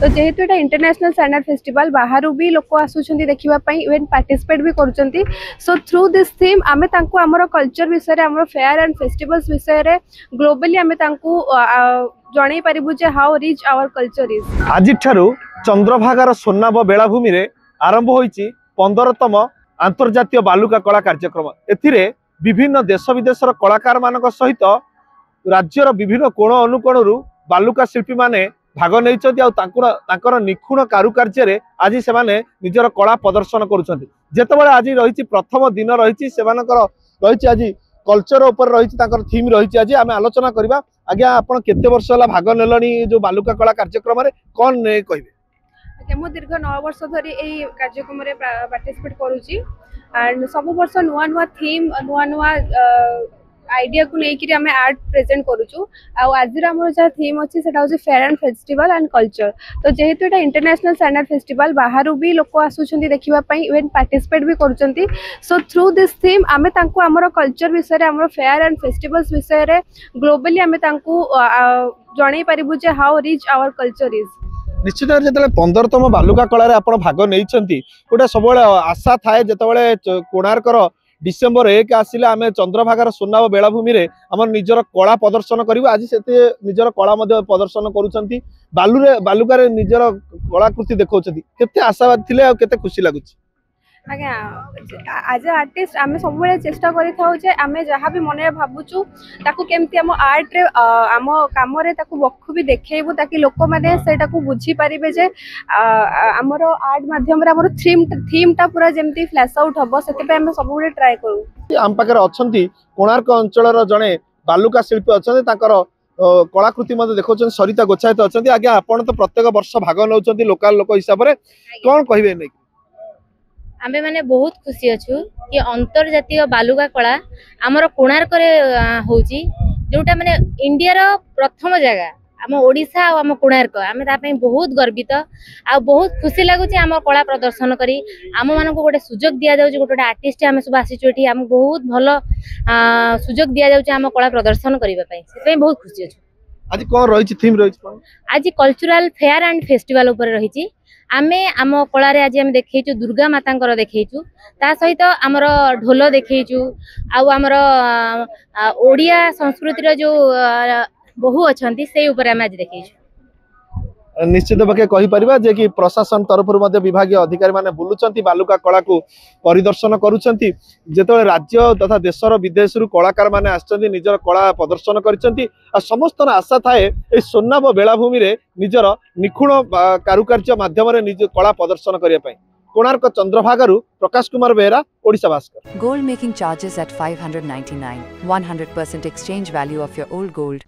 तो जेहेतु एटा international sandal festival बाहर भी लोक आसुछंती देखिबा पई इवेंट पार्टिसिपेट भी करूछंती। सो थ्रू दिस थीम आमे तांको हमर कल्चर विषय रे हमर फेयर एंड फेस्टिवल्स विषय रे ग्लोबली आमे तांको जणै परिबु जे how rich our culture is. आज ठारू चंद्रभागार सोनाब बेलाभूमि रे आरंभ होईची 15तम अंतर्जातीय बालुका कला कार्यक्रम। एथिरे विभिन्न देश विदेशर कलाकार मानक सहित राज्यर विभिन्न कोण अनुकोणरू बालुका शिल्पी माने भाग नहीं निखुण कारुकार्य रे आज से निजर कला प्रदर्शन करुछंती। जेतेबेले आज रही प्रथम दिन रही रही आज कल्चर उपर रही थीम रही आज आम आलोचना करबा। आज्ञा आपण केते वर्ष होला भाग नेलनी जो बालुका कला कार्यक्रम रे कोन ने कहबे? आज्ञा मो दीर्घ 9 वर्ष धरी एई कार्यक्रम रे पार्टिसिपेट करूची एंड सब वर्ष नुआ नुआ थीम नुआ नुआ आइडिया को लेकिन आम आर्ट प्रेजेंट करूँ। आज जहाँ थीम अच्छी से fair and festival and culture. तो जेहेतु एटा इंटरनेशनल सैंडल फेस्टिवल बाहर भी लोक आसुछंती देखिबा पई इवेंट पार्टिसिपेट भी करूछंती। सो थ्रू दिस थीम आमे तांको हमर कल्चर विषय रे हमर फेयर एंड फेस्टिवल्स विषय रे ग्लोबली आमे तांको जणै परिबु जे how rich our culture is. निश्चित जो 15तम बालुका कला रे आपण भाग नहीं गोटे सब आशा थाए जो कोणार्कर डिसेम्बर 1 आसिले आम चंद्रभागार सोनाब बेलाभूमि रे आम निजर कला प्रदर्शन करूँ। आज से निजर कला प्रदर्शन करुँच बालुका निजर कलाकृति देखा केते आशावादी थिले आ केते खुशी लगुच। आज्ञा आज आर्टिस्ट आम सब चेष्टा करें जहाँ भी मन भावुचु ताकू केमती आम आर्ट रे आम काम रे ताकू बखू भी देखैबु ताकि लोक माने सेटा को बुझी पारिबे जे हमर आर्ट माध्यम रे हमर थीम ता पूरा जेमती फ्लैश आउट हबो सेते पे हम सब ट्राई करू। आम पाखर अछंती कोणार्क अंचलर जणे बालुका शिल्पी अछंती ताकर कलाकृति मते देखौछन सरिता गोछायत अछंती। आज्ञा आपण तो प्रत्येक वर्ष भाग नउछंती लोकल लोक हिसाब रे कोन कहिबे नै? आमे माने बहुत खुशी अच्छु कि अंतर्जातीय बालुका कला आमर कोणार्क होची जोटा माने इंडिया रो प्रथम जगह आम ओडिशा और आम कोणार्क आमे ता पई बहुत गर्वित आ बहुत खुशी लागुची आम कला प्रदर्शन करी आम मानको गोटे सुजोग दिया जाउची गोटे आर्टिस्ट आमे सब आसी एठी आम बहुत भलो सुजोग दिया जाउची आम कला प्रदर्शन करिबा पई से पई बहुत खुशी अच्छु। आज कोन रहिची थीम रहिची? आज कल्चरल फेयर एंड फेस्टिवल ऊपर रहिची। आमे आम कला रे आज आम देखैचु दुर्गा मातांकर देखैचु ता सहित आमर ढोल देखैचु आउ आमर ओडिया संस्कृति रो जो बहु अछंती से ऊपर आम आज देखैचु। निश्चित भागे कहि परिबा जे कि प्रशासन तरफ विभागीय अधिकारी माने बुलुचंती बालुका कला को परिदर्शन करूचंती। जेतबे राज्य तथा देशर विदेश रु कलाकार माने आछंती निजर कला प्रदर्शन करिसंती आ समस्त आशा थाए ए सोनाब बेलाभूमि रे निजर निखुण कारुकार्य माध्यम रे निज कला प्रदर्शन करिया पई। Konark चंद्रभागारु Prakash Kumar Behera, Odisha Bhaskar. Gold making charges at 599. 100% exchange value of your old gold.